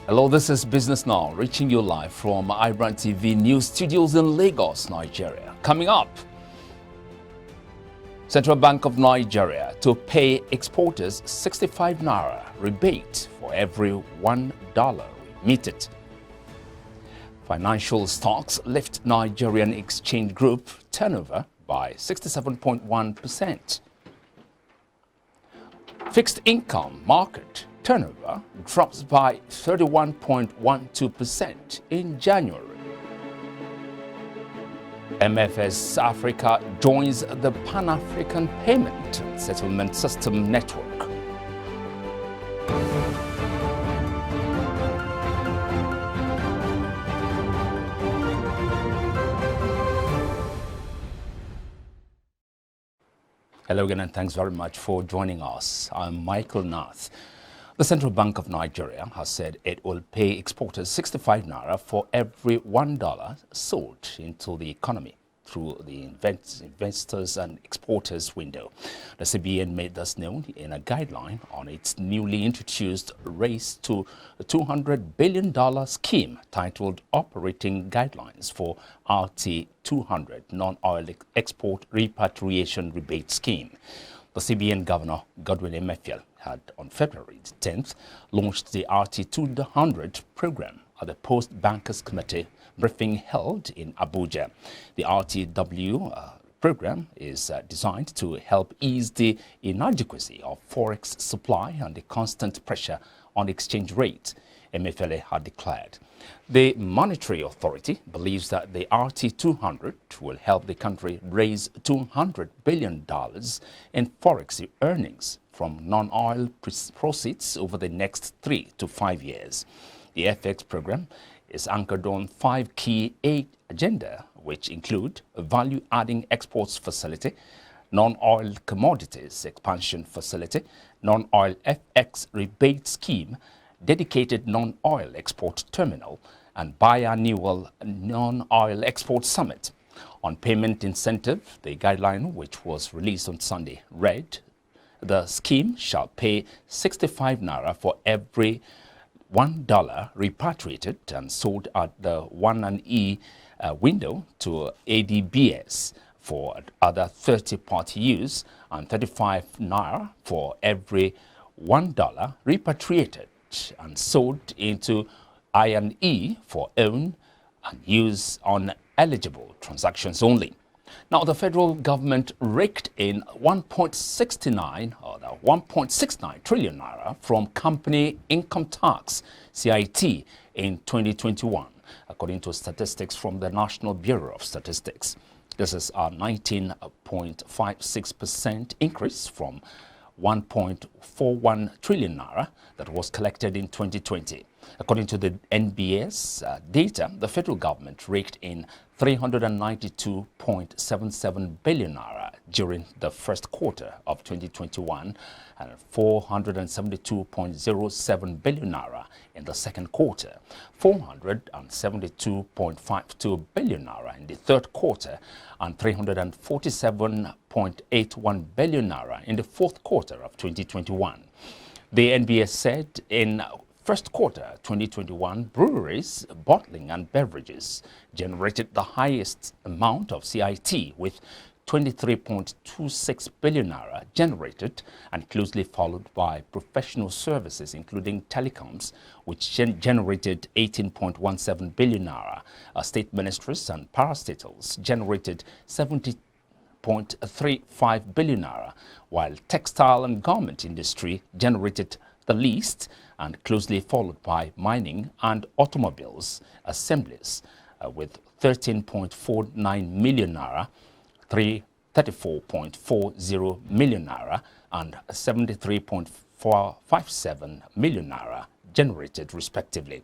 Hello, this is Business Now, reaching you live from iBrandTV News Studios in Lagos, Nigeria. Coming up, Central Bank of Nigeria to pay exporters 65 naira rebate for every $1 remitted. Financial stocks lift Nigerian Exchange Group turnover by 67.1%. Fixed income market turnover drops by 31.12% in January. MFS Africa joins the Pan-African Payment and Settlement System Network. Hello again, and thanks very much for joining us. I'm Michael Nath. The Central Bank of Nigeria has said it will pay exporters 65 naira for every $1 sold into the economy through the investors and exporters window. The CBN made this known in a guideline on its newly introduced Race to $200 billion scheme titled Operating Guidelines for RT200 Non-Oil Export Repatriation Rebate Scheme. The CBN Governor, Godwin Emefiele, had on February 10th launched the RT200 program at the Post Bankers Committee briefing held in Abuja. The RTW program is designed to help ease the inadequacy of forex supply and the constant pressure on exchange rates, Emefiele had declared. The Monetary Authority believes that the RT200 will help the country raise $200 billion in forex earnings from non-oil proceeds over the next 3 to 5 years. The FX program is anchored on 5 key agenda, which include a value-adding exports facility, non-oil commodities expansion facility, non-oil FX rebate scheme, dedicated non-oil export terminal, and biannual non-oil export summit. On payment incentive, the guideline, which was released on Sunday, read, the scheme shall pay 65 naira for every $1 repatriated and sold at the 1&E window to ADBS for other 30-party use, and 35 naira for every $1 repatriated and sold into I&E for own and use on eligible transactions only. Now, the federal government raked in 1.69 trillion naira from company income tax, CIT, in 2021, according to statistics from the National Bureau of Statistics. This is a 19.56% increase from 1.41 trillion naira that was collected in 2020. According to the NBS data, the federal government raked in 392.77 billion naira during the first quarter of 2021 and 472.07 billion naira in the second quarter, 472.52 billion naira in the third quarter, and 347.81 billion naira in the fourth quarter of 2021. The NBS said in first quarter 2021, breweries, bottling and beverages generated the highest amount of CIT with 23.26 billion naira generated, and closely followed by professional services including telecoms, which generated 18.17 billion naira. State ministries and parastatals generated 70.35 billion naira, while textile and garment industry generated the least, and closely followed by mining and automobiles assemblies with 13.49 million naira, 34.40 million naira, and 73.457 million naira generated respectively.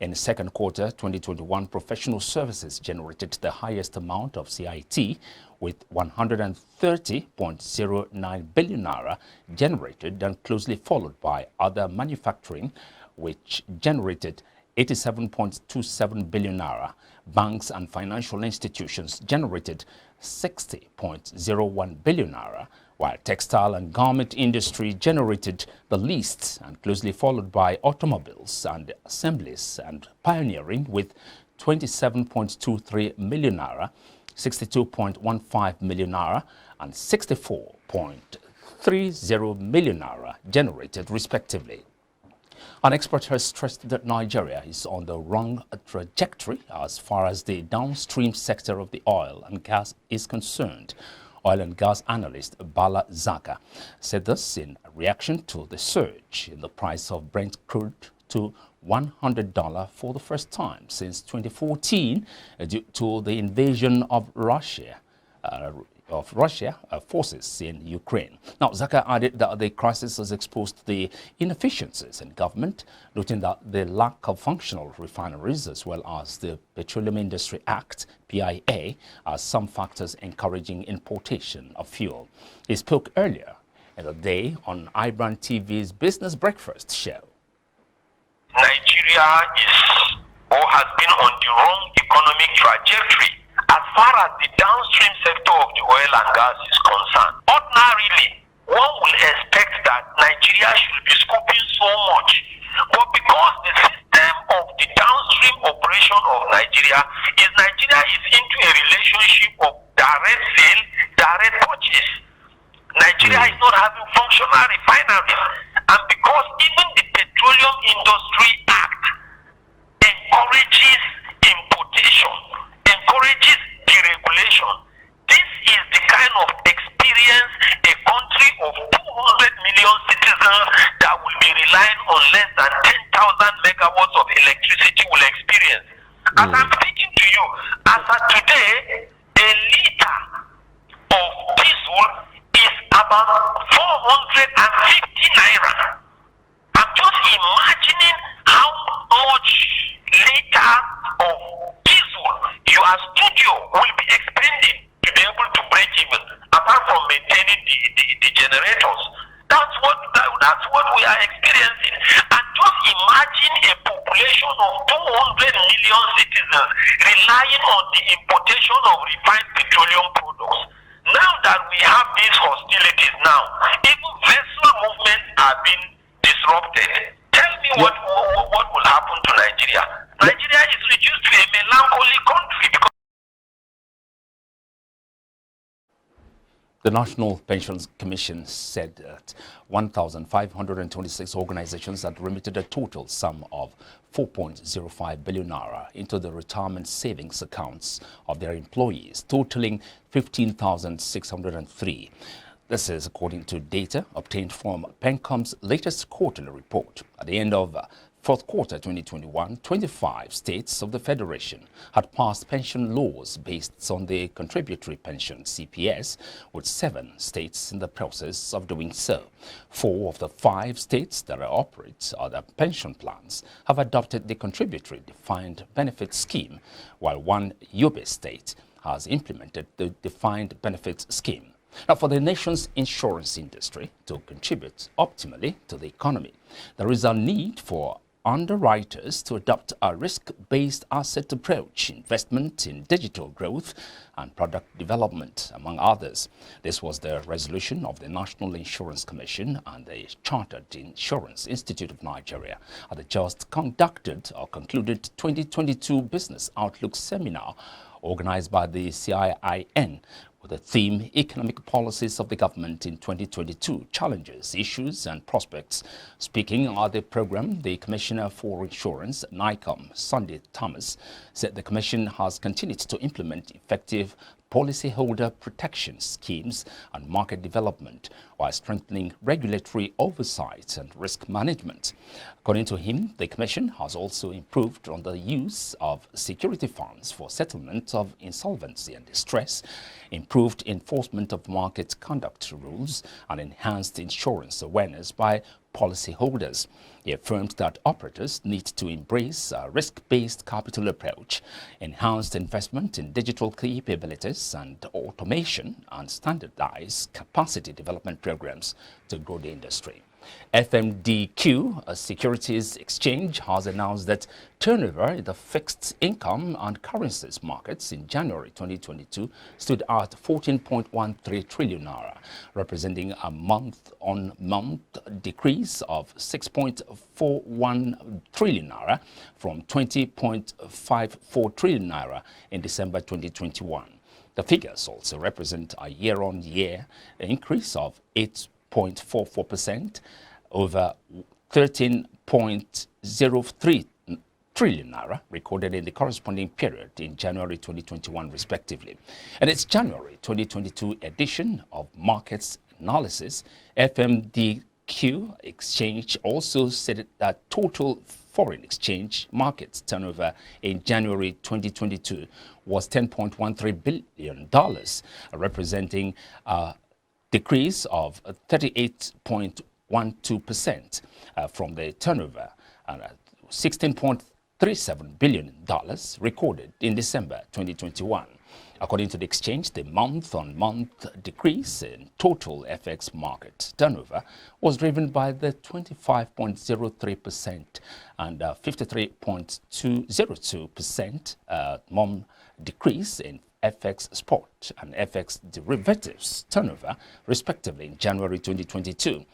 In the second quarter 2021, professional services generated the highest amount of CIT with 130.09 billion naira generated, and closely followed by other manufacturing, which generated 87.27 billion naira. Banks and financial institutions generated 60.01 billion naira, while textile and garment industry generated the least, and closely followed by automobiles and assemblies and pioneering with 27.23 million naira, 62.15 million naira, and 64.30 million naira generated respectively. An expert has stressed that Nigeria is on the wrong trajectory as far as the downstream sector of the oil and gas is concerned. Oil and gas analyst Bala Zaka said this in reaction to the surge in the price of Brent crude to $100 for the first time since 2014 due to the invasion of Russia forces in Ukraine. Now, Zaka added that the crisis has exposed the inefficiencies in government, noting that the lack of functional refineries as well as the Petroleum Industry Act, PIA, are some factors encouraging importation of fuel. He spoke earlier in the day on iBrandTV's Business Breakfast show. Nigeria is or has been on the wrong economic trajectory as far as the downstream sector of the oil and gas is concerned. Ordinarily, one will expect that Nigeria should be scooping so much, but because the system of the downstream operation of Nigeria is into a relationship of direct sale, direct purchase. Nigeria is not having functional refineries, and because even the Petroleum Industry Act encourages importation, encourages deregulation. This is the kind of experience a country of 200 million citizens that will be relying on less than 10,000 megawatts of electricity will experience. As I'm speaking to you, as of today, a liter of diesel is about 450 naira. I'm just imagining how much liter of diesel your studio will be expending to be able to break even, apart from maintaining the generators. That's what we are experiencing. And just imagine a population of 200 million citizens relying on the importation of refined petroleum products. Now that we have these hostilities now, even vessel movements are being disrupted. Tell me what will happen to Nigeria. Nigeria is reduced to a melancholy country because the National Pensions Commission said that 1,526 organizations had remitted a total sum of 4.05 billion naira into the retirement savings accounts of their employees, totaling 15,603. This is according to data obtained from PENCOM's latest quarterly report. At the end of fourth quarter 2021, 25 states of the Federation had passed pension laws based on the contributory pension CPS, with 7 states in the process of doing so. 4 of the 5 states that operate other pension plans have adopted the contributory defined benefit scheme, while 1 Yobe state has implemented the defined benefit scheme. Now, for the nation's insurance industry to contribute optimally to the economy, there is a need for underwriters to adopt a risk-based asset approach, investment in digital growth and product development, among others. This was the resolution of the National Insurance Commission and the Chartered Insurance Institute of Nigeria at the just conducted or concluded 2022 Business Outlook Seminar organized by the CIIN, with the theme Economic Policies of the Government in 2022, Challenges, Issues and Prospects. Speaking at the program, the Commissioner for Insurance, NICOM, Sunday Thomas, said the Commission has continued to implement effective policyholder protection schemes and market development while strengthening regulatory oversight and risk management. According to him, the Commission has also improved on the use of security funds for settlement of insolvency and distress, improved enforcement of market conduct rules, and enhanced insurance awareness by policyholders. He affirmed that operators need to embrace a risk-based capital approach, enhanced investment in digital capabilities and automation, and standardized capacity development programs to grow the industry. FMDQ, a securities exchange, has announced that turnover in the fixed income and currencies markets in January 2022 stood at 14.13 trillion naira, representing a month-on-month decrease of 6.41 trillion naira from 20.54 trillion naira in December 2021. The figures also represent a year-on-year increase of 8.44%, over 13.03 trillion naira recorded in the corresponding period in January 2021 respectively. In its January 2022 edition of Markets Analysis, FMDQ Exchange also said that total foreign exchange markets turnover in January 2022 was $10.13 billion, representing a decrease of 38.12% from the turnover, $16.37 billion recorded in December 2021. According to the exchange, the month-on-month decrease in total FX market turnover was driven by the 25.03% and 53.202% month decrease in FX spot and FX derivatives turnover, respectively, in January 2022.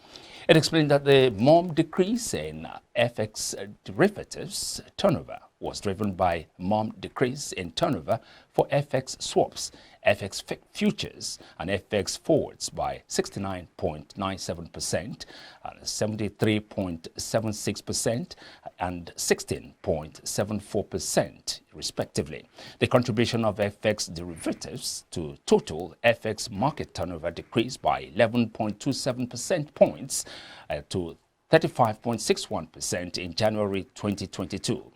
It explained that the MOM decrease in FX derivatives turnover was driven by MOM decrease in turnover for FX swaps, FX futures and FX forwards by 69.97% and 73.76% and 16.74% respectively. The contribution of FX derivatives to total FX market turnover decreased by 11.27% points to 35.61% in January 2022.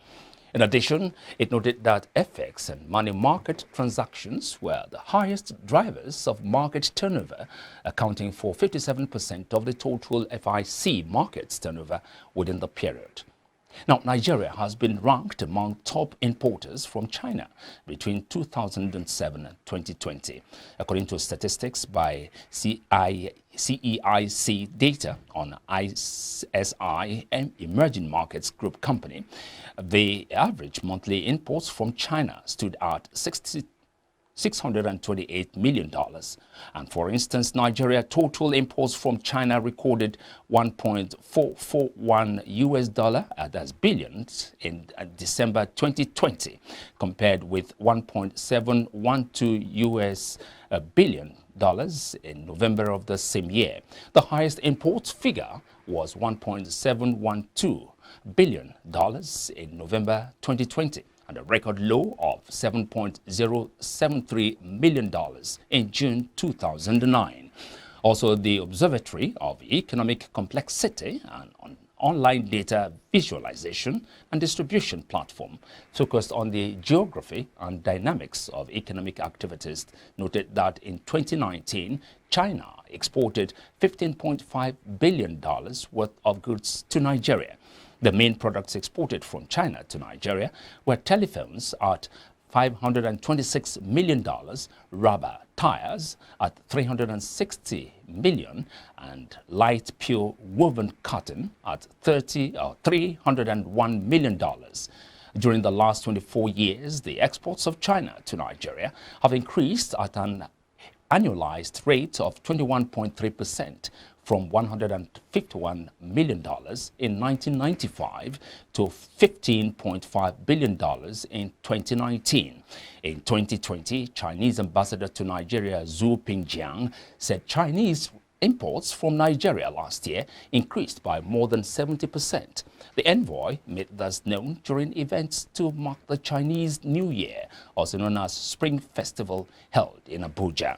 In addition, it noted that FX and money market transactions were the highest drivers of market turnover, accounting for 57% of the total FIC markets turnover within the period. Now, Nigeria has been ranked among top importers from China between 2007 and 2020. According to statistics by CEIC data on ISI Emerging Markets Group Company, the average monthly imports from China stood at $628 million. And for instance, Nigeria total imports from China recorded $1.441 that's billions in December 2020, compared with $1.712 billion in November of the same year. The highest imports figure was $1.712 billion in November 2020. And a record low of $7.073 million in June 2009. Also, the Observatory of Economic Complexity and online data visualization and distribution platform focused on the geography and dynamics of economic activities noted that in 2019, China exported $15.5 billion worth of goods to Nigeria. The main products exported from China to Nigeria were telephones at $526 million, rubber tires at $360 million, and light pure woven cotton at $301 million. During the last 24 years, the exports of China to Nigeria have increased at an annualized rate of 21.3%. From $151 million in 1995 to $15.5 billion in 2019. In 2020, Chinese ambassador to Nigeria Zhu Pingjiang said Chinese imports from Nigeria last year increased by more than 70%. The envoy made this known during events to mark the Chinese New Year, also known as Spring Festival, held in Abuja.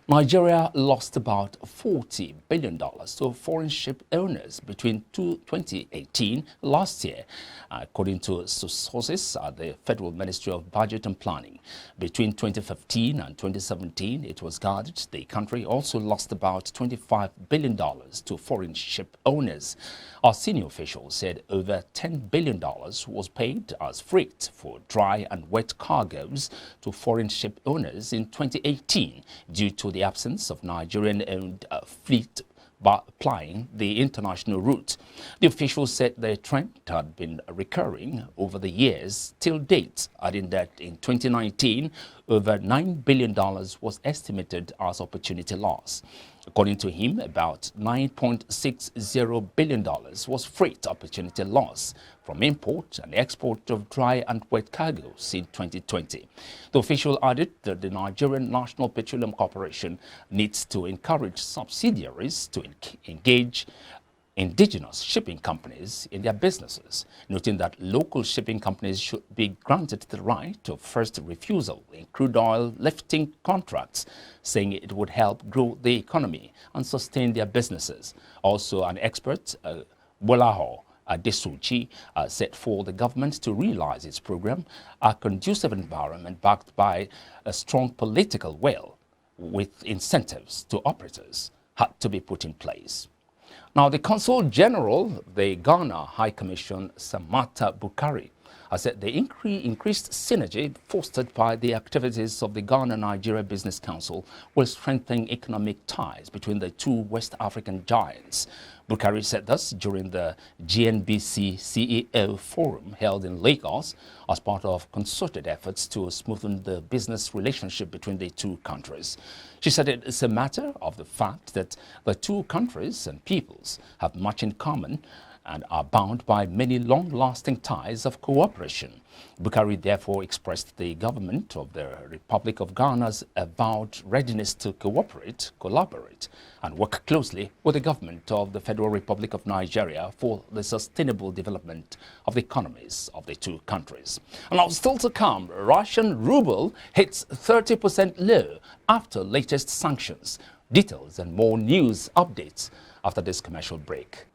Nigeria lost about $40 billion to foreign ship owners between 2018 last year, according to sources at the Federal Ministry of Budget and Planning. Between 2015 and 2017, it was gathered the country also lost about $25 billion to foreign ship owners. Our senior officials said over $10 billion was paid as freight for dry and wet cargoes to foreign ship owners in 2018 due to the absence of Nigerian-owned fleet by applying the international route. The officials said the trend had been recurring over the years till date, adding that in 2019, over $9 billion was estimated as opportunity loss. According to him, about $9.60 billion was freight opportunity loss from import and export of dry and wet cargoes in 2020. The official added that the Nigerian National Petroleum Corporation needs to encourage subsidiaries to engage indigenous shipping companies in their businesses, noting that local shipping companies should be granted the right of first refusal in crude oil lifting contracts, saying it would help grow the economy and sustain their businesses. Also, an expert, Bolaho Adesuchi, said for the government to realize its program, a conducive environment backed by a strong political will with incentives to operators had to be put in place. Now, the Consul General, the Ghana High Commission, Samata Bukari, has said the increased synergy fostered by the activities of the Ghana-Nigeria Business Council will strengthen economic ties between the two West African giants. Bukari said this during the GNBC CEO Forum held in Lagos as part of concerted efforts to smoothen the business relationship between the two countries. She said it is a matter of the fact that the two countries and peoples have much in common and are bound by many long-lasting ties of cooperation. Bukari therefore expressed the government of the Republic of Ghana's avowed readiness to cooperate, collaborate, and work closely with the government of the Federal Republic of Nigeria for the sustainable development of the economies of the two countries. And now, still to come, Russian ruble hits 30% low after latest sanctions. Details and more news updates after this commercial break.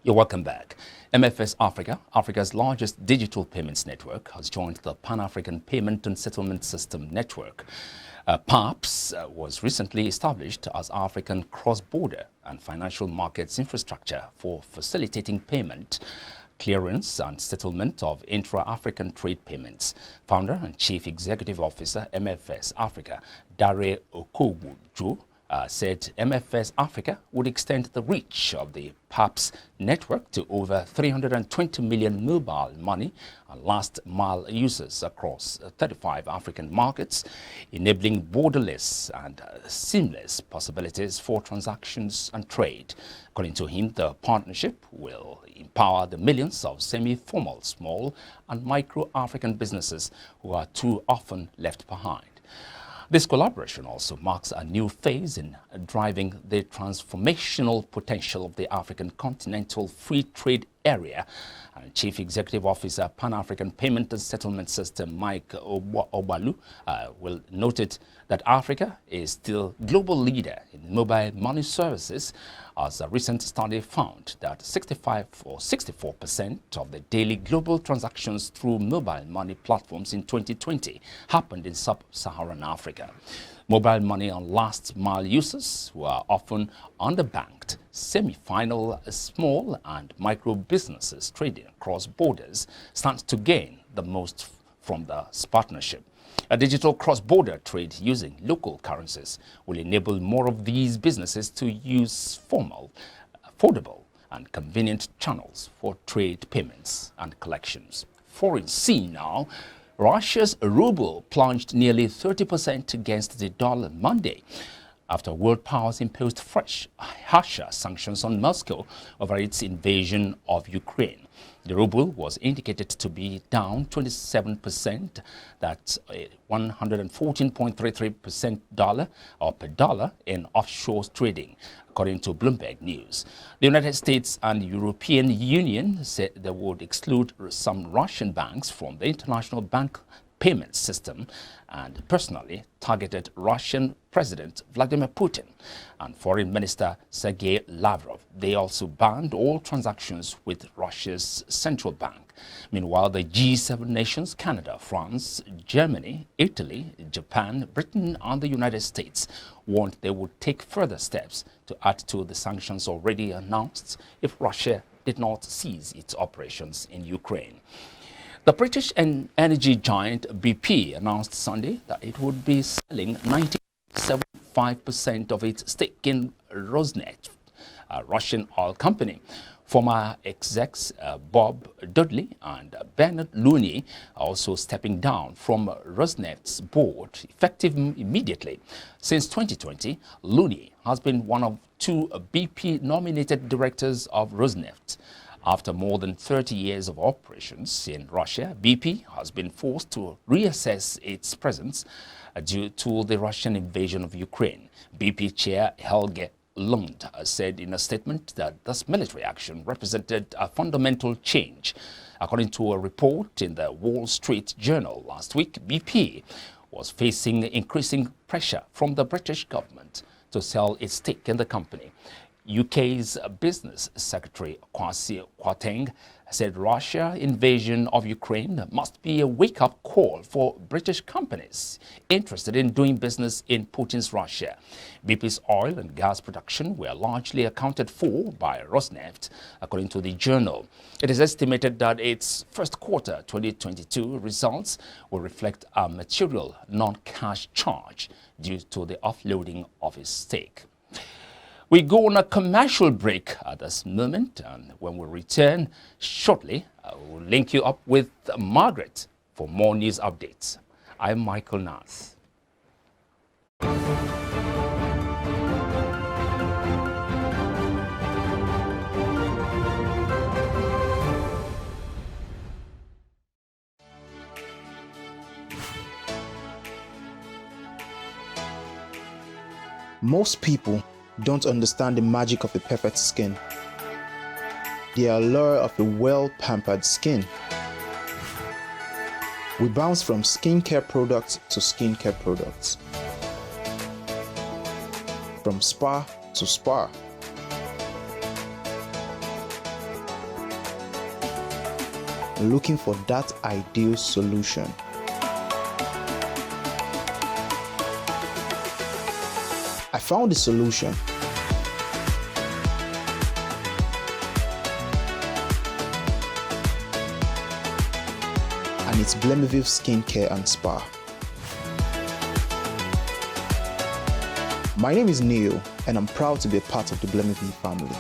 You're welcome back. MFS Africa, Africa's largest digital payments network, has joined the Pan-African Payment and Settlement System Network. PAPS was recently established as African cross-border and financial markets infrastructure for facilitating payment, clearance and settlement of intra-African trade payments. Founder and Chief Executive Officer, MFS Africa, Dare Okogbuju, said MFS Africa would extend the reach of the PAPS network to over 320 million mobile money and last mile users across 35 African markets, enabling borderless and seamless possibilities for transactions and trade. According to him, the partnership will empower the millions of semi-formal, small and micro African businesses who are too often left behind. This collaboration also marks a new phase in driving the transformational potential of the African Continental Free Trade Area. And Chief Executive Officer, Pan-African Payment and Settlement System, Mike Obalu, will note that Africa is still global leader in mobile money services, as a recent study found that 64% of the daily global transactions through mobile money platforms in 2020 happened in sub-Saharan Africa. Mobile money and last-mile users who are often underbanked, semi-final small and micro businesses trading across borders stand to gain the most from this partnership. A digital cross-border trade using local currencies will enable more of these businesses to use formal, affordable and convenient channels for trade payments and collections. Foreign scene now. Russia's ruble plunged nearly 30% against the dollar Monday after world powers imposed fresh, harsher sanctions on Moscow over its invasion of Ukraine. The ruble was indicated to be down 27%, that's 114.33% dollar or per dollar in offshore trading, according to Bloomberg News. The United States and European Union said they would exclude some Russian banks from the international bank payment system and personally targeted Russian President Vladimir Putin and Foreign Minister Sergei Lavrov. They also banned all transactions with Russia's central bank. Meanwhile, the G7 nations, Canada, France, Germany, Italy, Japan, Britain and the United States warned they would take further steps to add to the sanctions already announced if Russia did not cease its operations in Ukraine. The British energy giant BP announced Sunday that it would be selling 97.5% of its stake in Rosneft, a Russian oil company. Former execs Bob Dudley and Bernard Looney are also stepping down from Rosneft's board, effective immediately. Since 2020, Looney has been one of two BP-nominated directors of Rosneft. After more than 30 years of operations in Russia, BP has been forced to reassess its presence due to the Russian invasion of Ukraine. BP chair Helge Lund said in a statement that this military action represented a fundamental change. According to a report in the Wall Street Journal last week, BP was facing increasing pressure from the British government to sell its stake in the company. UK's Business Secretary Kwasi Kwarteng said Russia's invasion of Ukraine must be a wake-up call for British companies interested in doing business in Putin's Russia. BP's oil and gas production were largely accounted for by Rosneft, according to the journal. It is estimated that its first quarter 2022 results will reflect a material non-cash charge due to the offloading of its stake. We go on a commercial break at this moment, and when we return shortly, I will link you up with Margaret for more news updates. I'm Michael Nath. Most people don't understand the magic of the perfect skin, the allure of a well-pampered skin. We bounce from skincare products to skincare products, from spa to spa. Looking for that ideal solution. I found the solution. And it's Blemiville Skincare and Spa. My name is Neil, and I'm proud to be a part of the Blemiville family.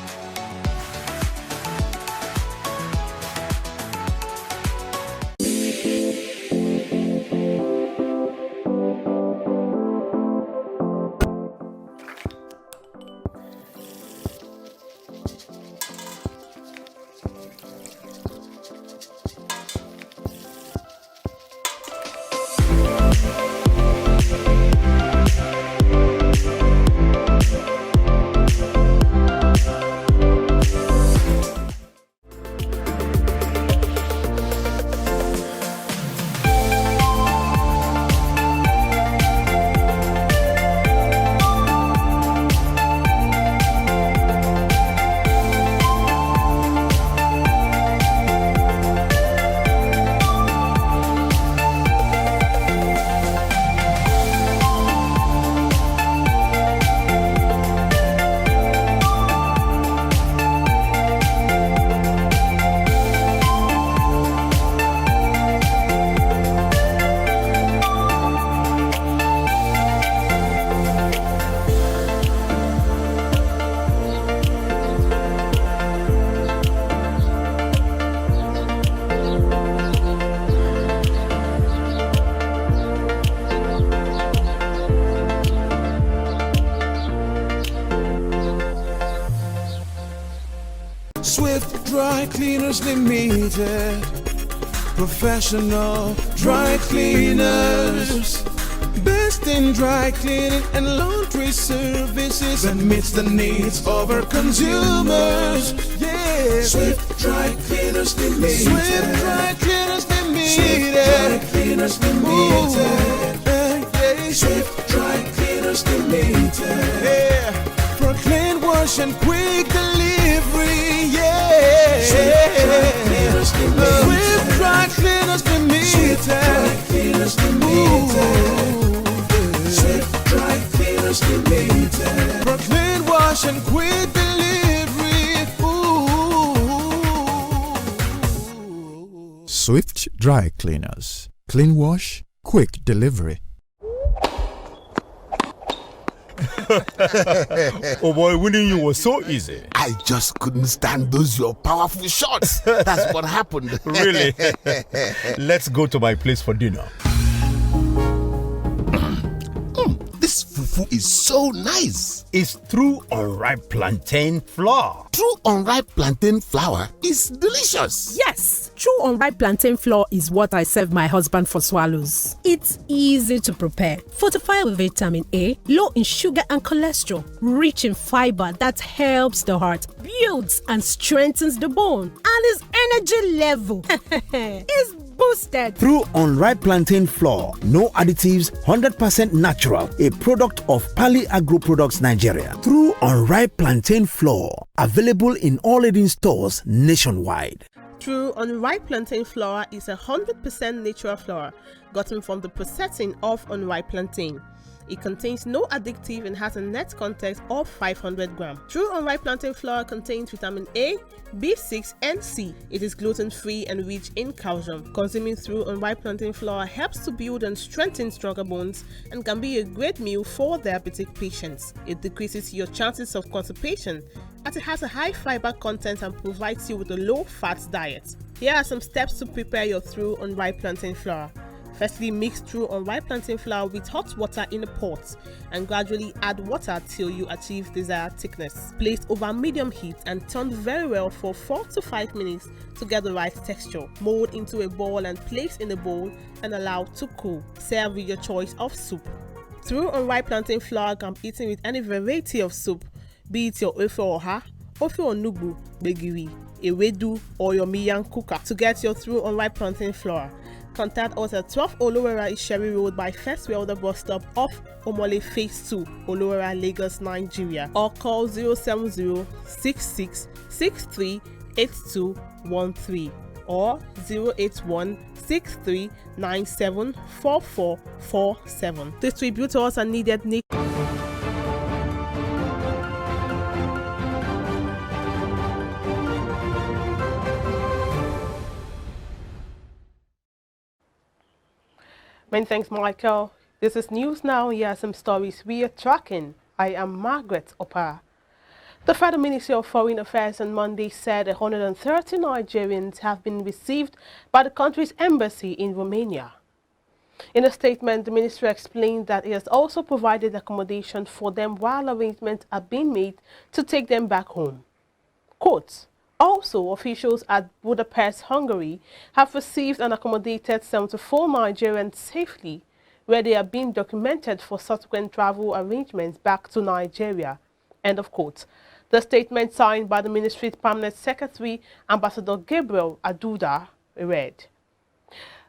Swift Dry Cleaners Limited. Professional dry cleaners. Best in dry cleaning and laundry services that meets the needs of our consumers. Yeah. Swift Dry Cleaners Limited. Swift Dry Cleaners Limited. Swift Dry Cleaners Limited. Yeah. Swift Dry Cleaners Limited. Yeah. For clean wash and quick delivery. Yeah. Swift Dry Cleaners Limited. Swift Dry Cleaners Limited. Swift Dry Cleaners Limited. Swift Dry Cleaners Limited. For clean wash and quick delivery. Ooh. Swift Dry Cleaners. Clean wash, quick delivery. Oh boy, winning you was so easy. I just couldn't stand those your powerful shots. That's what happened. Really? Let's go to my place for dinner. This fufu is so nice. It's through unripe plantain flour. True unripe plantain flour is delicious. Yes, true unripe plantain flour is what I serve my husband for swallows. It's easy to prepare, fortified with vitamin A, low in sugar and cholesterol, rich in fiber that helps the heart, builds and strengthens the bone, and his energy level is boosted. Through unripe plantain flour, no additives, 100% natural, a product of Pali Agro Products Nigeria. Through unripe plantain flour, available in all leading stores nationwide. True unripe plantain flour is 100% natural flour gotten from the processing of unripe plantain. It contains no addictive and has a net content of 500 grams. True unripe plantain flour contains vitamin A, B6 and C. It is gluten-free and rich in calcium. Consuming through unripe plantain flour helps to build and strengthen stronger bones and can be a great meal for diabetic patients. It decreases your chances of constipation as it has a high fiber content and provides you with a low-fat diet. Here are some steps to prepare your through unripe plantain flour. Firstly, mix through unripe plantain flour with hot water in a pot and gradually add water till you achieve desired thickness. Place over medium heat and turn very well for 4 to 5 minutes to get the right texture. Mold into a ball and place in a bowl and allow to cool. Serve with your choice of soup. Through unripe plantain flour can be eaten with any variety of soup, be it your ofe oha, ofe onugbu, begiri, ewedu, or your miyan kuka. To get your through unripe plantain flour, contact us at 12 Olowera Isheri Road by First Welder bus stop off Omole Phase 2, Olowera, Lagos, Nigeria, or call 070-6663-8213 or 081-6397-4447. Distributors are needed. Many thanks, Michael. This is News Now. Here are some stories we are tracking. I am Margaret Opara. The Federal Ministry of Foreign Affairs on Monday said 130 Nigerians have been received by the country's embassy in Romania. In a statement, the ministry explained that it has also provided accommodation for them while arrangements are being made to take them back home. Quote, also, officials at Budapest, Hungary, have received and accommodated 74 Nigerians safely, where they are being documented for subsequent travel arrangements back to Nigeria. End of quote. The statement signed by the ministry's permanent secretary, Ambassador Gabriel Aduda, read.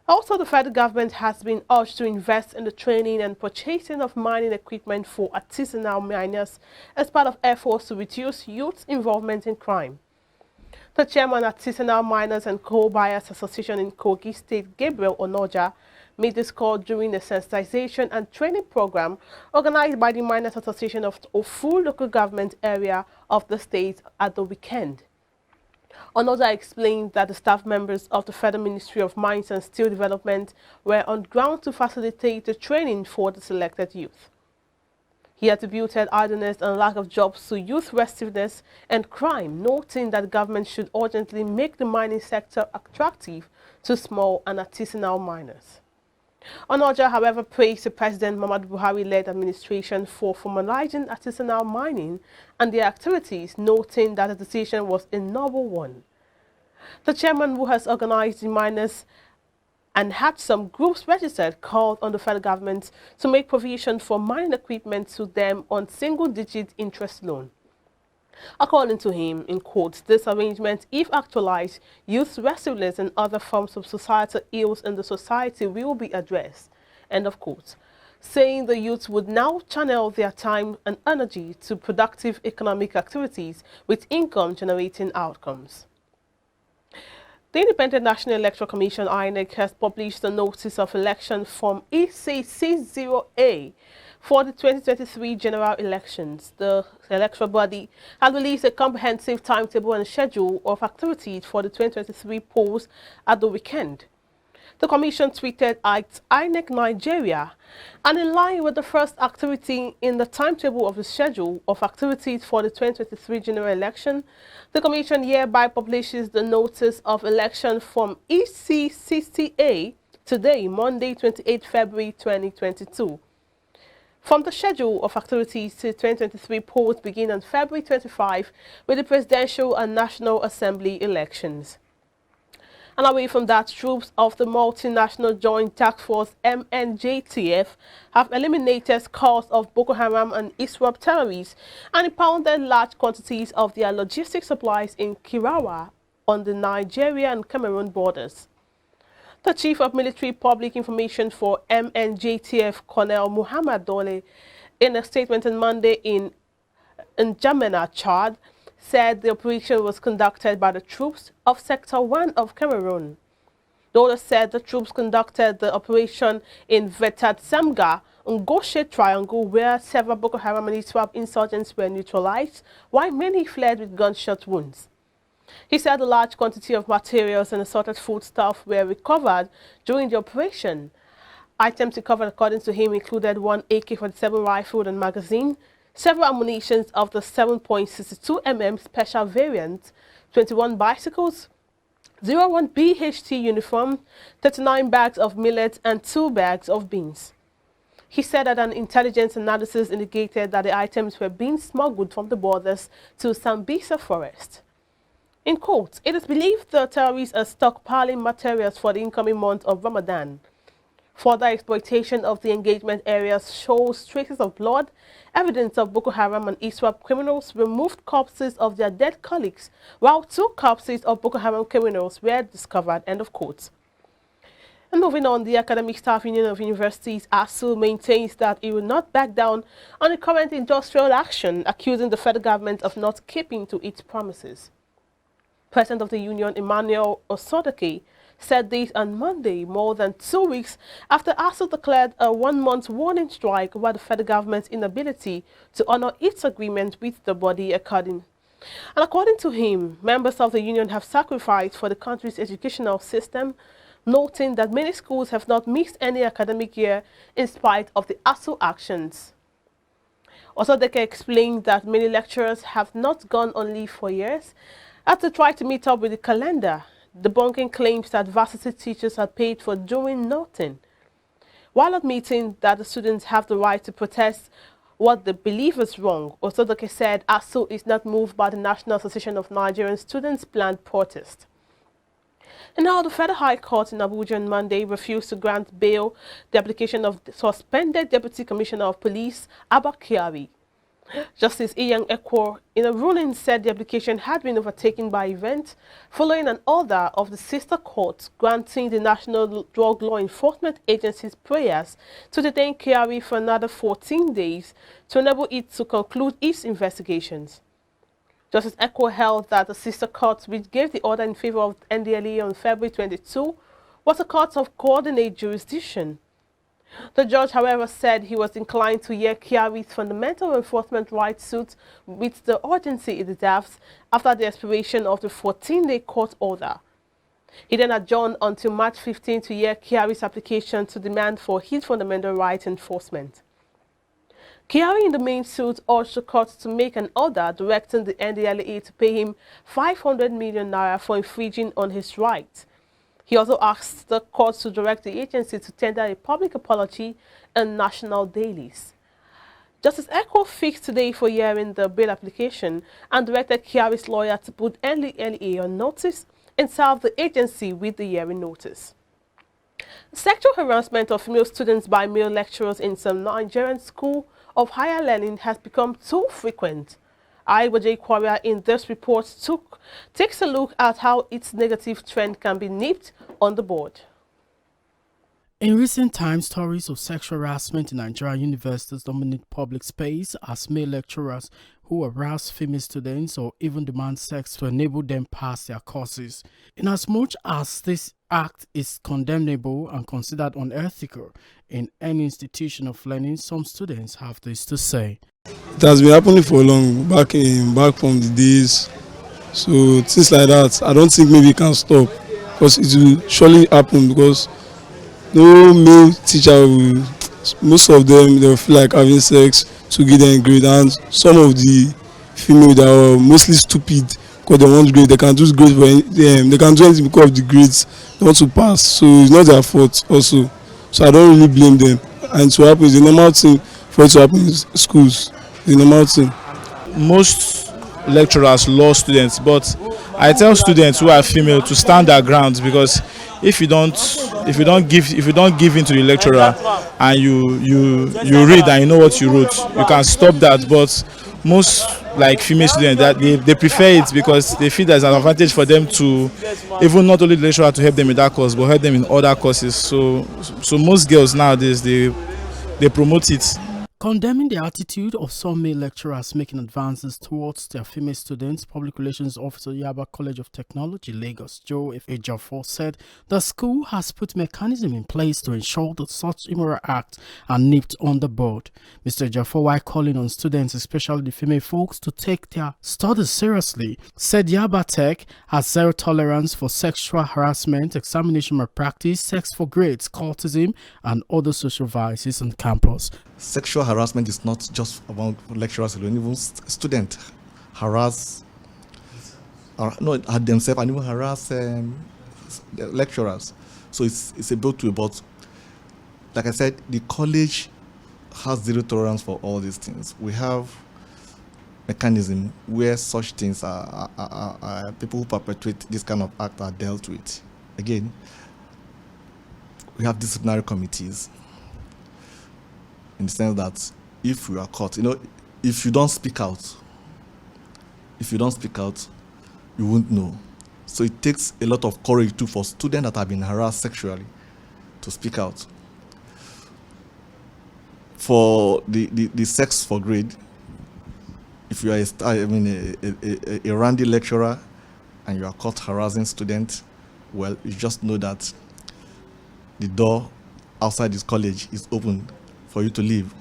Also, the federal government has been urged to invest in the training and purchasing of mining equipment for artisanal miners as part of efforts to reduce youth involvement in crime. The chairman of Artisanal Miners and Coal Buyers Association in Kogi State, Gabriel Onoja, made this call during the sensitization and training program organized by the Miners Association of Ofu local government area of the state at the weekend. Onoja explained that the staff members of the Federal Ministry of Mines and Steel Development were on ground to facilitate the training for the selected youth. He attributed idleness and lack of jobs to youth restiveness and crime, noting that the government should urgently make the mining sector attractive to small and artisanal miners. Onoja, however, praised the President Muhammadu Buhari-led administration for formalizing artisanal mining and their activities, noting that the decision was a noble one. The chairman, who has organized the miners and had some groups registered, called on the federal government to make provision for mining equipment to them on single-digit interest loan. According to him, in quotes, this arrangement, if actualized, youth resilience and other forms of societal ills in the society will be addressed, end of quote, saying the youth would now channel their time and energy to productive economic activities with income-generating outcomes. The Independent National Electoral Commission, INEC, has published a notice of election form EC60A for the 2023 general elections. The electoral body has released a comprehensive timetable and schedule of activities for the 2023 polls at the weekend. The Commission tweeted at INEC Nigeria, and in line with the first activity in the timetable of the schedule of activities for the 2023 general election, the Commission hereby publishes the notice of election form EC60A today, Monday, 28 February 2022. From the schedule of activities to 2023 polls begin on February 25 with the Presidential and National Assembly elections. And away from that, troops of the Multinational Joint Task Force MNJTF have eliminated scores of Boko Haram and ISWAP terrorists and impounded large quantities of their logistic supplies in Kirawa on the Nigeria and Cameroon borders. The Chief of Military Public Information for MNJTF, Colonel Muhammad Dole, in a statement on Monday in N'Djamena, Chad, said the operation was conducted by the troops of Sector 1 of Cameroon. Dole said the troops conducted the operation in Vetat Samga, Ngoshe Triangle, where several Boko Haram and ISWAP insurgents were neutralized, while many fled with gunshot wounds. He said a large quantity of materials and assorted foodstuff were recovered during the operation. Items recovered, according to him, included one AK-47 rifle and magazine, several ammunitions of the 7.62 mm special variant, 21 bicycles, 01 BHT uniform, 39 bags of millet and 2 bags of beans. He said that an intelligence analysis indicated that the items were being smuggled from the borders to Sambisa forest. In quote, it is believed the terrorists are stockpiling materials for the incoming month of Ramadan. Further exploitation of the engagement areas shows traces of blood, evidence of Boko Haram and ISWAP criminals removed corpses of their dead colleagues, while 2 corpses of Boko Haram criminals were discovered, end of quote. And moving on, the Academic Staff Union of Universities, ASU, maintains that it will not back down on the current industrial action, accusing the federal government of not keeping to its promises. President of the union, Emmanuel Osodeke, said this on Monday, more than 2 weeks after ASU declared a 1-month warning strike over the federal government's inability to honor its agreement with the body. According to him, members of the union have sacrificed for the country's educational system, noting that many schools have not missed any academic year in spite of the ASU actions. Osodeke explained that many lecturers have not gone on leave for years as they try to meet up with the calendar, debunking claims that varsity teachers are paid for doing nothing. While admitting that the students have the right to protest what they believe is wrong, Osodeke said ASU is not moved by the National Association of Nigerian Students' planned protest. And now the Federal High Court in Abuja on Monday refused to grant bail the application of the suspended Deputy Commissioner of Police, Abba Kyari. Justice Iyan Ekwo, in a ruling, said the application had been overtaken by events following an order of the sister court granting the National Drug Law Enforcement Agency's prayers to detain Kyari for another 14 days to enable it to conclude its investigations. Justice Ekwo held that the sister court, which gave the order in favor of NDLEA on February 22, was a court of coordinate jurisdiction. The judge, however, said he was inclined to hear Kyari's fundamental enforcement rights suit with the urgency it deserves after the expiration of the 14-day court order. He then adjourned until March 15 to hear Kyari's application to demand for his fundamental rights enforcement. Kyari, in the main suit, urged the court to make an order directing the NDLEA to pay him 500 million naira for infringing on his rights. He also asked the court to direct the agency to tender a public apology in national dailies. Justice Eko fixed today for hearing the bail application and directed Kyari's lawyer to put NLA on notice and serve the agency with the hearing notice. Sexual harassment of female students by male lecturers in some Nigerian school of higher learning has become too frequent. iBrandTV in this report takes a look at how its negative trend can be nipped on the bud. In recent times, stories of sexual harassment in Nigerian universities dominate public space as male lecturers who harass female students or even demand sex to enable them pass their courses. Inasmuch as this act is condemnable and considered unethical in any institution of learning, some students have this to say. It has been happening for long, back from the days. So things like that, I don't think maybe it can stop, because it will surely happen, because no male teacher will, most of them, they'll feel like having sex to get them grade, and some of the female that are mostly stupid because they want grade, they can do grade for them, they can do anything because of the grades they want to pass, so it's not their fault also. So I don't really blame them, and to happen is a normal thing for it to happen in schools. It's a normal thing. Most lecturers law students, but I tell students who are female to stand their ground, because if you don't give in to the lecturer and you read and you know what you wrote, you can stop that. But most like female students, that they prefer it because they feel there's an advantage for them to even not only the lecturer to help them in that course but help them in other courses. So most girls nowadays they promote it. Condemning the attitude of some male lecturers making advances towards their female students, Public Relations Officer Yaba College of Technology, Lagos, Joe Ejiofor, said the school has put mechanism in place to ensure that such immoral acts are nipped on the bud. Mr. Ejiofor, while calling on students, especially the female folks, to take their studies seriously, said Yaba Tech has zero tolerance for sexual harassment, examination malpractice, sex for grades, cultism, and other social vices on campus. Sexual harassment is not just about lecturers alone. Even students harass, themselves and even harass the lecturers. So it's about, like I said, the college has zero tolerance for all these things. We have mechanism where such things are people who perpetrate this kind of act are dealt with. Again, we have disciplinary committees, in the sense that if you are caught, if you don't speak out, you won't know. So it takes a lot of courage too for students that have been harassed sexually to speak out. For the sex for grade, if you are a randy lecturer and you are caught harassing students, well, you just know that the door outside this college is open for you to leave.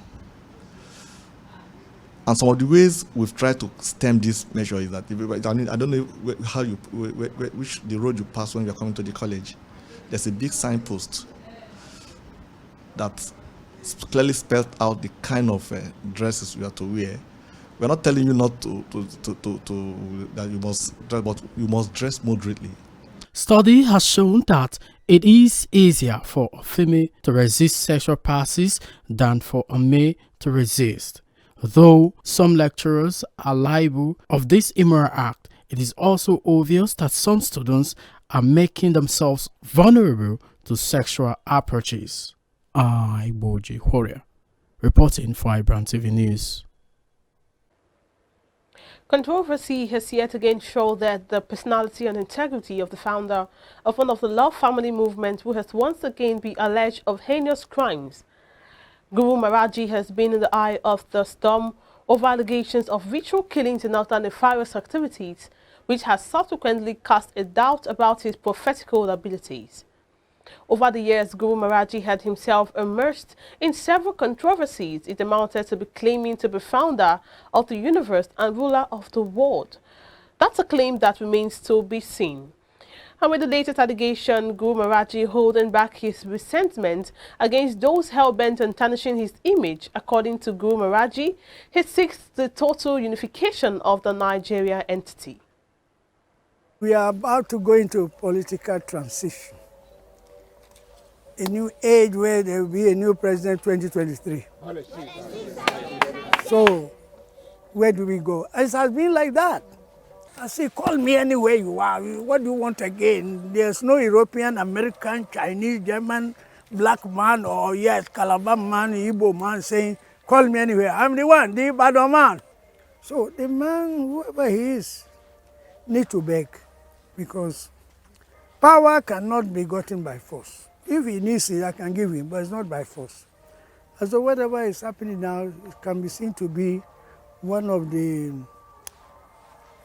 And some of the ways we've tried to stem this measure is that, I don't know how which the road you pass when you're coming to the college. There's a big signpost that clearly spelled out the kind of dresses you have to wear. We're not telling you not that you must dress, but you must dress moderately. Study has shown that it is easier for a female to resist sexual passes than for a male to resist. Though some lecturers are liable of this immoral act, it is also obvious that some students are making themselves vulnerable to sexual approaches. iBrandTV reporting for iBrandTV News. Controversy has yet again shown that the personality and integrity of the founder of one of the Love Family movement, who has once again been alleged of heinous crimes. Guru Maharaji has been in the eye of the storm over allegations of ritual killings and other nefarious activities, which has subsequently cast a doubt about his prophetical abilities. Over the years, Guru Maharaji had himself immersed in several controversies. It amounted to be claiming to be founder of the universe and ruler of the world. That's a claim that remains to be seen. And with the latest allegation, Guru Maharaji holding back his resentment against those hell-bent on tarnishing his image, according to Guru Maharaji, he seeks the total unification of the Nigeria entity. We are about to go into political transition. a new age where there will be a new president 2023. So where do we go? It has been like that. I say, call me anywhere you are. What do you want again? There's no European, American, Chinese, German, black man, or yes, Calabar man, Igbo man saying, call me anywhere. I'm the one, the bad man. So the man, whoever he is, need to beg, because power cannot be gotten by force. If he needs it, I can give him, but it's not by force. And so whatever is happening now, it can be seen to be one of the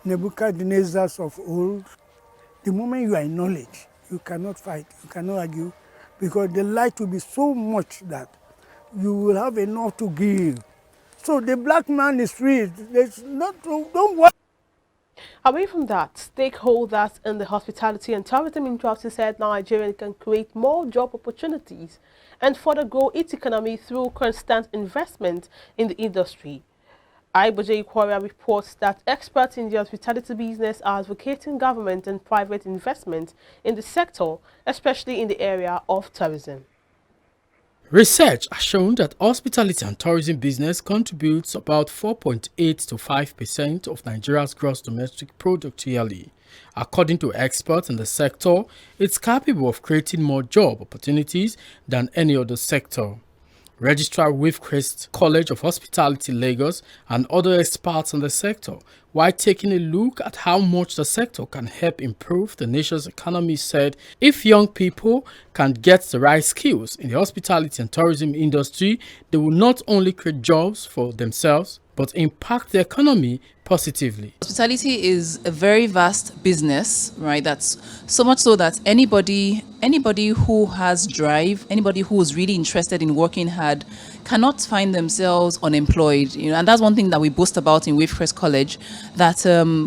Nebuchadnezzars of old. The moment you are in knowledge, you cannot fight, you cannot argue, because the light will be so much that you will have enough to give. So the black man is free. There's not, don't worry. Away from that, stakeholders in the hospitality and tourism industry said Nigeria can create more job opportunities and further grow its economy through constant investment in the industry. iBrandTV reports that experts in the hospitality business are advocating government and private investment in the sector, especially in the area of tourism. Research has shown that hospitality and tourism business contributes about 4.8 to 5% of Nigeria's gross domestic product yearly. According to experts in the sector, it's capable of creating more job opportunities than any other sector. Registrar Wavecrest College of Hospitality Lagos and other experts in the sector, while taking a look at how much the sector can help improve the nation's economy, said if young people can get the right skills in the hospitality and tourism industry, they will not only create jobs for themselves, but impact the economy positively. Hospitality is a very vast business, right? That's so much so that anybody who has drive, anybody who is really interested in working hard cannot find themselves unemployed. And that's one thing that we boast about in Wavecrest College, that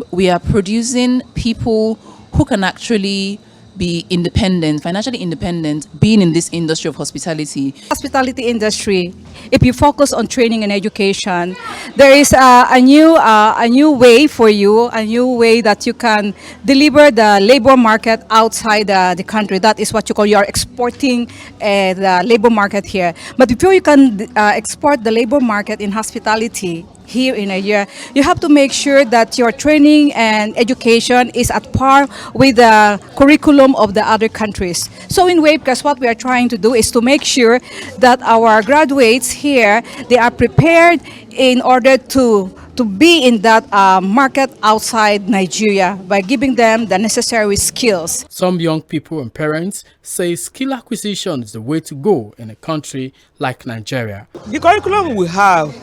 we are producing people who can actually be independent, financially independent, being in this industry of hospitality. Hospitality industry, if you focus on training and education, there is a new way for you, a new way that you can deliver the labor market outside the country. That is what you call, you are exporting the labor market here. But before you can export the labor market in hospitality here in Nigeria, you have to make sure that your training and education is at par with the curriculum of the other countries. So in Wavecrest, what we are trying to do is to make sure that our graduates here, they are prepared in order to be in that market outside Nigeria by giving them the necessary skills. Some young people and parents say skill acquisition is the way to go in a country like Nigeria. The curriculum we have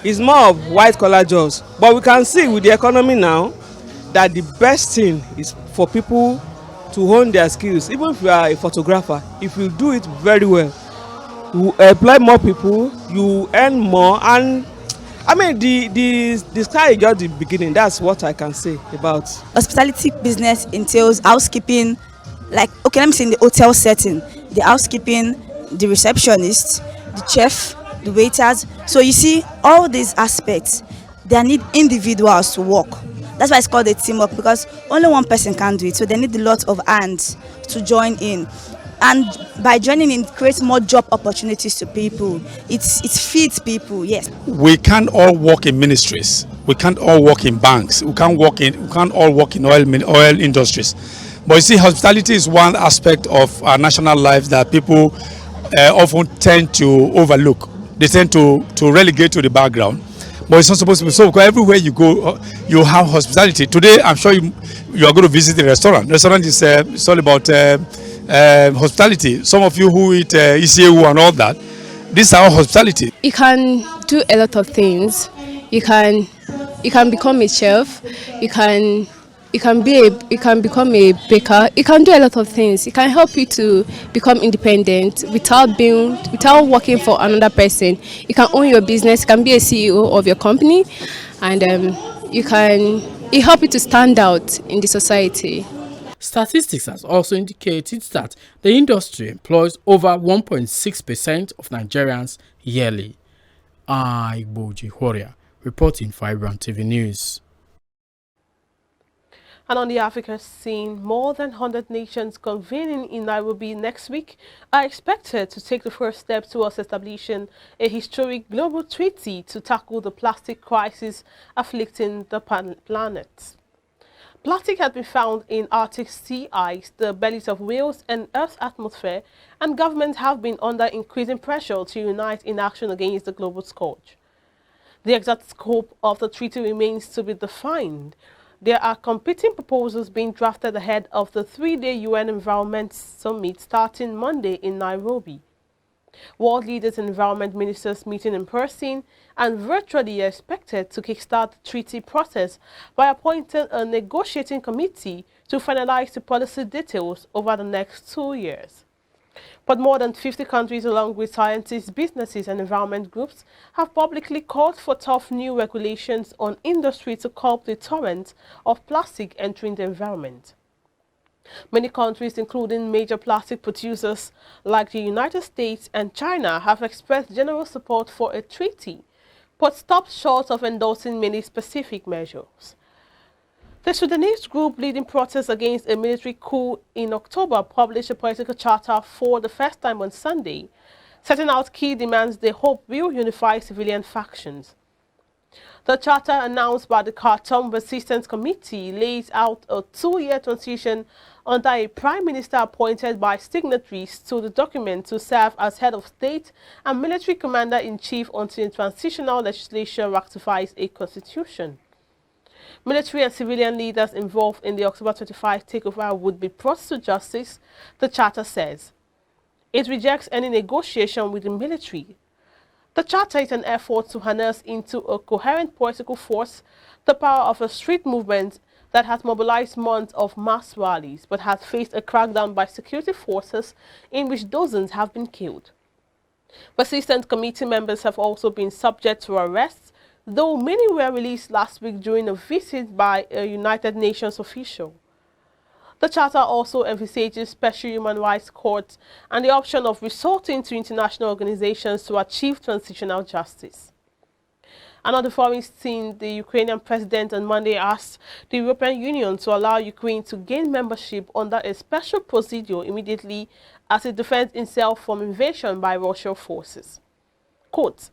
is more of white-collar jobs, but we can see with the economy now that the best thing is for people to hone their skills. Even if you are a photographer, if you do it very well, you employ more people, you earn more, and I mean the sky is just the beginning. That's what I can say about. Hospitality business entails housekeeping, like, okay, let me say in the hotel setting, the housekeeping, the receptionist, the chef, the waiters. So you see, all these aspects, they need individuals to work. That's why it's called a teamwork, because only one person can do it. So they need a lot of hands to join in. And by joining in, it creates more job opportunities to people. It feeds people, yes. We can't all work in ministries. We can't all work in banks. We can't all work in oil industries. But you see, hospitality is one aspect of our national life that people often tend to overlook. They tend to relegate to the background. But it's not supposed to be so, because everywhere you go, you have hospitality. Today, I'm sure you are going to visit the restaurant. The restaurant is it's all about hospitality. Some of you who eat ECAU and all that, this is our hospitality. You can do a lot of things. You can become a chef. You can become a baker. You can do a lot of things. It can help you to become independent without working for another person. You can own your business. You can be a CEO of your company, and it helps you to stand out in the society. Statistics has also indicated that the industry employs over 1.6% of Nigerians yearly. iBrandTV reporting for iBrandTV News. And on the Africa scene, more than 100 nations convening in Nairobi next week are expected to take the first step towards establishing a historic global treaty to tackle the plastic crisis afflicting the planet. Plastic has been found in Arctic sea ice, the bellies of whales, and Earth's atmosphere, and governments have been under increasing pressure to unite in action against the global scourge. The exact scope of the treaty remains to be defined. There are competing proposals being drafted ahead of the 3-day UN Environment Summit starting Monday in Nairobi. World leaders and environment ministers meeting in person and virtually are expected to kickstart the treaty process by appointing a negotiating committee to finalize the policy details over the next 2 years. But more than 50 countries, along with scientists, businesses, and environment groups, have publicly called for tough new regulations on industry to curb the torrent of plastic entering the environment. Many countries, including major plastic producers like the United States and China, have expressed general support for a treaty, but stopped short of endorsing many specific measures. The Sudanese group leading protests against a military coup in October published a political charter for the first time on Sunday, setting out key demands they hope will unify civilian factions. The charter announced by the Khartoum Resistance Committee lays out a 2-year transition under a prime minister appointed by signatories to the document to serve as head of state and military commander-in-chief until the transitional legislature ratifies a constitution. Military and civilian leaders involved in the October 25 takeover would be brought to justice, the charter says. It rejects any negotiation with the military. The charter is an effort to harness into a coherent political force the power of a street movement that has mobilized months of mass rallies but has faced a crackdown by security forces in which dozens have been killed. Persistent committee members have also been subject to arrests, though many were released last week during a visit by a United Nations official. The charter also envisages special human rights courts and the option of resorting to international organizations to achieve transitional justice. Another foreign scene, the Ukrainian president on Monday asked the European Union to allow Ukraine to gain membership under a special procedure immediately as it defends itself from invasion by Russian forces. Quote,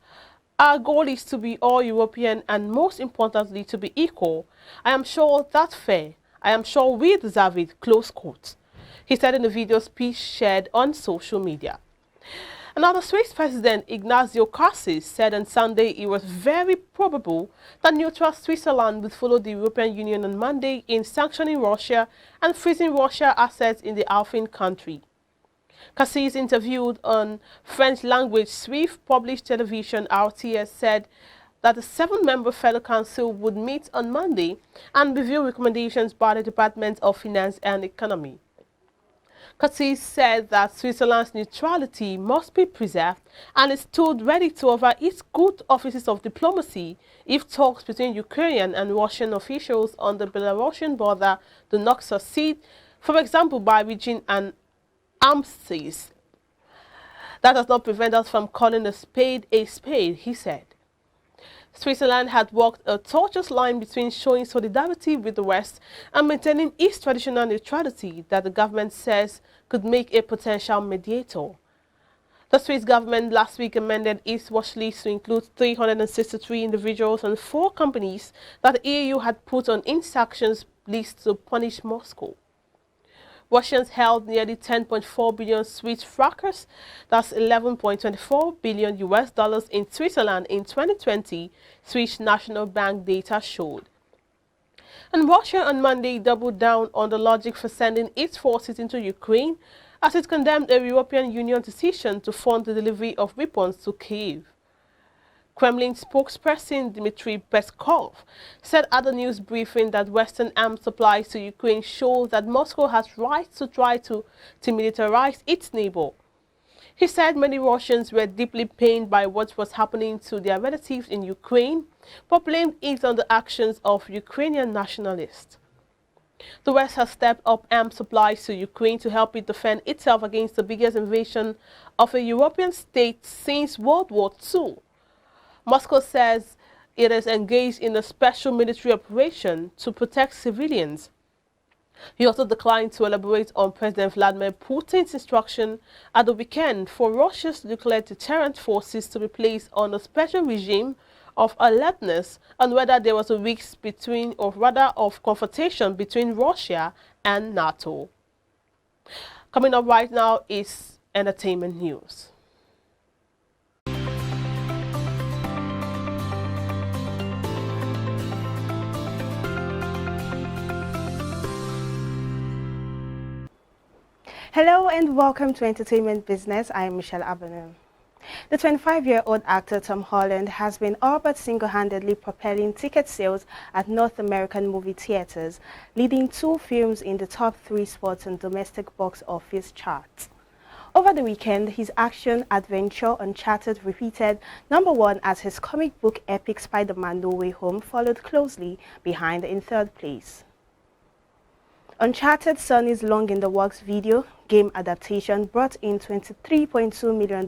"Our goal is to be all European and most importantly to be equal. I am sure that's fair. I am sure we deserve it," close quote. He said in a video speech shared on social media. Another Swiss president, Ignazio Cassis, said on Sunday it was very probable that neutral Switzerland would follow the European Union on Monday in sanctioning Russia and freezing Russia assets in the Alpine country. Cassis, interviewed on French-language Swiss published television RTS, said that the 7-member Federal Council would meet on Monday and review recommendations by the Department of Finance and Economy. Cassis said that Switzerland's neutrality must be preserved and it stood ready to offer its good offices of diplomacy if talks between Ukrainian and Russian officials on the Belarusian border do not succeed, for example by reaching an armistice. That does not prevent us from calling a spade, he said. Switzerland had walked a tortuous line between showing solidarity with the West and maintaining its traditional neutrality that the government says could make a potential mediator. The Swiss government last week amended its watch list to include 363 individuals and 4 companies that the EU had put on its sanctions list to punish Moscow. Russians held nearly 10.4 billion Swiss francs, that's 11.24 billion US dollars in Switzerland in 2020, Swiss National Bank data showed. And Russia on Monday doubled down on the logic for sending its forces into Ukraine as it condemned a European Union decision to fund the delivery of weapons to Kyiv. Kremlin spokesperson Dmitry Peskov said at a news briefing that Western arms supplies to Ukraine show that Moscow has rights to try to demilitarize its neighbor. He said many Russians were deeply pained by what was happening to their relatives in Ukraine, but blamed it on the actions of Ukrainian nationalists. The West has stepped up arms supplies to Ukraine to help it defend itself against the biggest invasion of a European state since World War II. Moscow says it is engaged in a special military operation to protect civilians. He also declined to elaborate on President Vladimir Putin's instruction at the weekend for Russia's nuclear deterrent forces to be placed on a special regime of alertness and whether there was a risk between, or rather of confrontation between Russia and NATO. Coming up right now is entertainment news. Hello and welcome to Entertainment Business. I am Michelle Abanu. The 25-year-old actor Tom Holland has been all but single-handedly propelling ticket sales at North American movie theaters, leading 2 films in the top 3 spots on domestic box office charts. Over the weekend, his action-adventure Uncharted repeated #1 as his comic book epic Spider-Man No Way Home followed closely behind in 3rd place. Uncharted Sonny's long-in-the-works video game adaptation brought in $23.2 million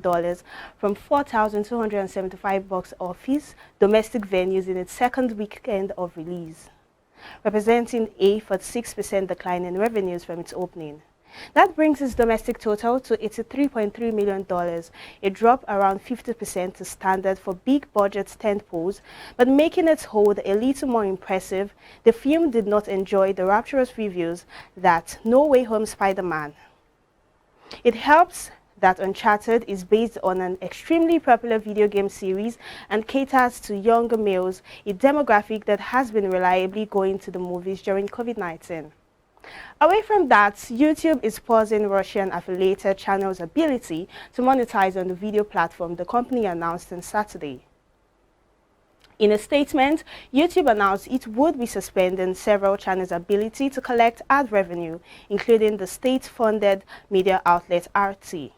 from 4,275 box office domestic venues in its 2nd weekend of release, representing a 46% decline in revenues from its opening. That brings its domestic total to $83.3 million, a drop around 50% to standard for big-budget tentpoles, but making its hold a little more impressive, the film did not enjoy the rapturous reviews that No Way Home Spider-Man. It helps that Uncharted is based on an extremely popular video game series and caters to younger males, a demographic that has been reliably going to the movies during COVID-19. Away from that, YouTube is pausing Russian-affiliated channels' ability to monetize on the video platform, the company announced on Saturday. In a statement, YouTube announced it would be suspending several channels' ability to collect ad revenue, including the state-funded media outlet RT.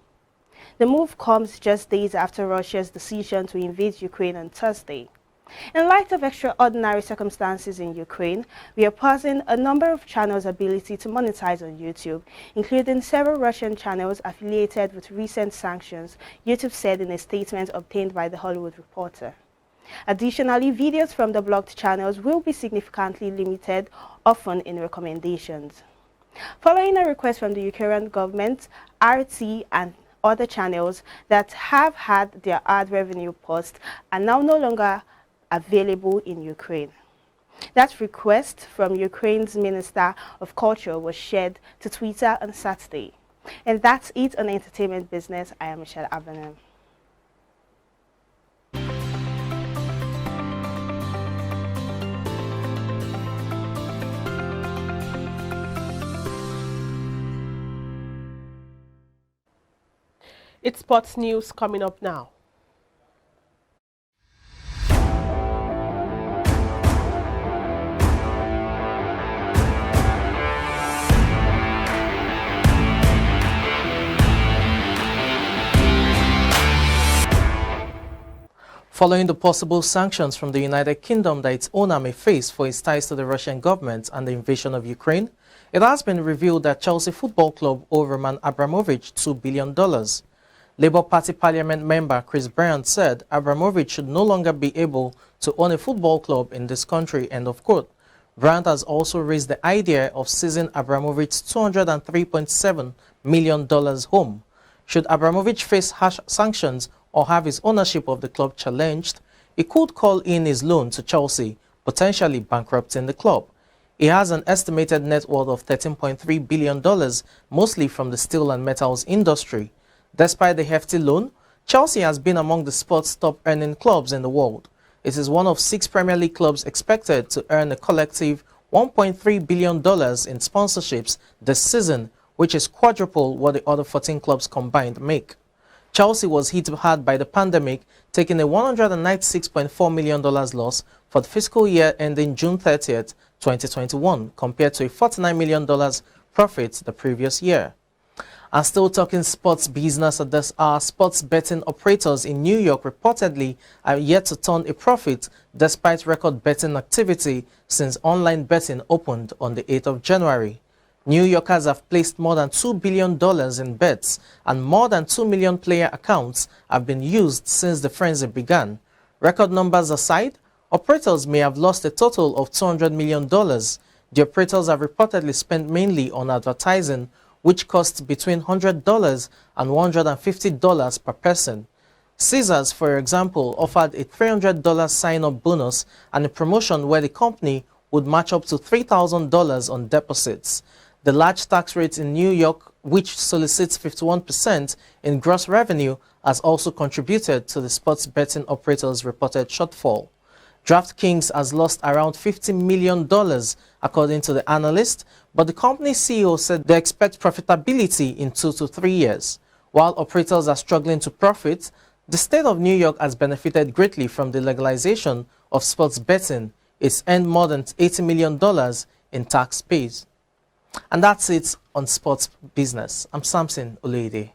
The move comes just days after Russia's decision to invade Ukraine on Thursday. In light of extraordinary circumstances in Ukraine, we are pausing a number of channels' ability to monetize on YouTube, including several Russian channels affiliated with recent sanctions, YouTube said in a statement obtained by The Hollywood Reporter. Additionally, videos from the blocked channels will be significantly limited, often in recommendations. Following a request from the Ukrainian government, RT and other channels that have had their ad revenue paused are now no longer available in Ukraine. That request from Ukraine's Minister of Culture was shared to Twitter on Saturday. And that's it on Entertainment Business. I am Michelle Abanu. It's sports news coming up now. Following the possible sanctions from the United Kingdom that its owner may face for its ties to the Russian government and the invasion of Ukraine, it has been revealed that Chelsea Football Club owed Roman Abramovich $2 billion. Labour Party Parliament member Chris Bryant said Abramovich should no longer be able to own a football club in this country, end of quote. Bryant has also raised the idea of seizing Abramovich's $203.7 million home. Should Abramovich face harsh sanctions or have his ownership of the club challenged, he could call in his loan to Chelsea, potentially bankrupting the club. He has an estimated net worth of $13.3 billion, mostly from the steel and metals industry. Despite the hefty loan, Chelsea has been among the sport's top-earning clubs in the world. It is one of 6 Premier League clubs expected to earn a collective $1.3 billion in sponsorships this season, which is quadruple what the other 14 clubs combined make. Chelsea was hit hard by the pandemic, taking a $196.4 million loss for the fiscal year ending June 30th, 2021, compared to a $49 million profit the previous year. And still talking sports business at this hour, sports betting operators in New York reportedly are yet to turn a profit despite record betting activity since online betting opened on the 8th of January. New Yorkers have placed more than $2 billion in bets, and more than 2 million player accounts have been used since the frenzy began. Record numbers aside, operators may have lost a total of $200 million. The operators have reportedly spent mainly on advertising, which costs between $100 and $150 per person. Caesars, for example, offered a $300 sign-up bonus and a promotion where the company would match up to $3,000 on deposits. The large tax rate in New York, which solicits 51% in gross revenue, has also contributed to the sports betting operators' reported shortfall. DraftKings has lost around $50 million, according to the analyst, but the company's CEO said they expect profitability in 2 to 3 years. While operators are struggling to profit, the state of New York has benefited greatly from the legalization of sports betting. It's earned more than $80 million in tax pays. And that's it on sports business. I'm Samson Oleide.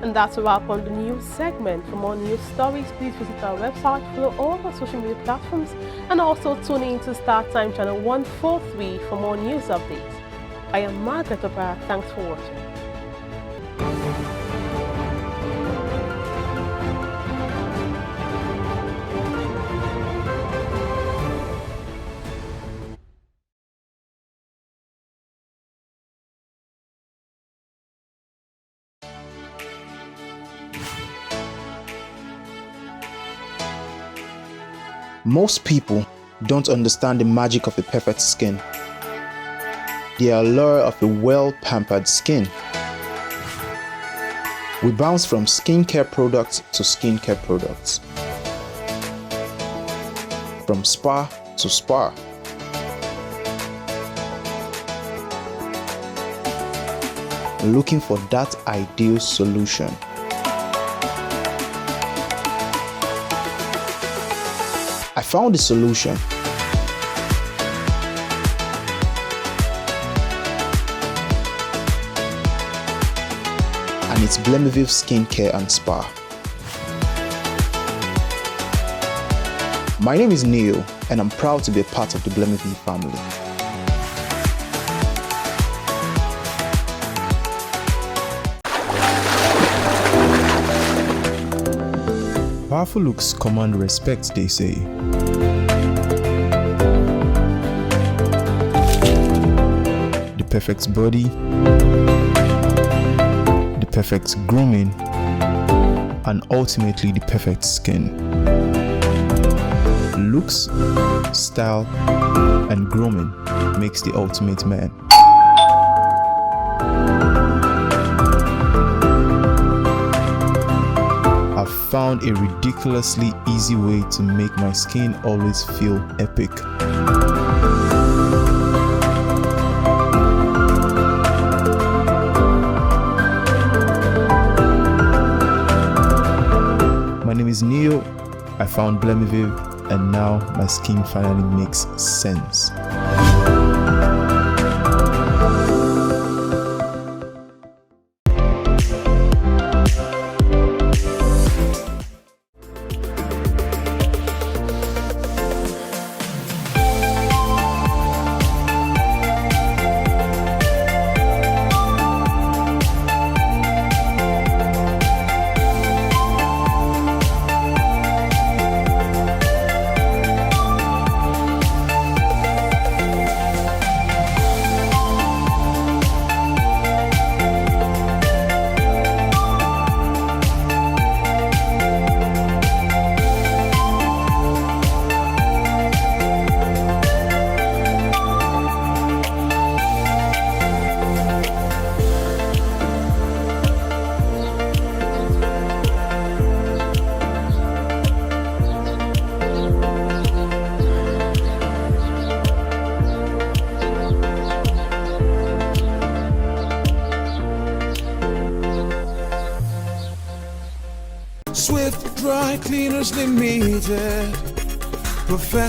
And that's a wrap on the news segment. For more news stories, please visit our website, follow all our social media platforms, and also tune in to Start Time channel 143 for more news updates. I am Margaret Opera. Thanks for watching. Most people don't understand the magic of a perfect skin, the allure of a well-pampered skin. We bounce from skincare products to skincare products, from spa to spa. Looking for that ideal solution. I found the solution. And it's Blemiviv Skincare and Spa. My name is Neil, and I'm proud to be a part of the Blemiviv family. Powerful looks command respect, they say. The perfect body, the perfect grooming, and ultimately the perfect skin. Looks, style, and grooming makes the ultimate man. I've found a ridiculously easy way to make my skin always feel epic. My name is Neo. I found Blemiviv, and now my skin finally makes sense. Swift Dry Cleaners Limited, professional.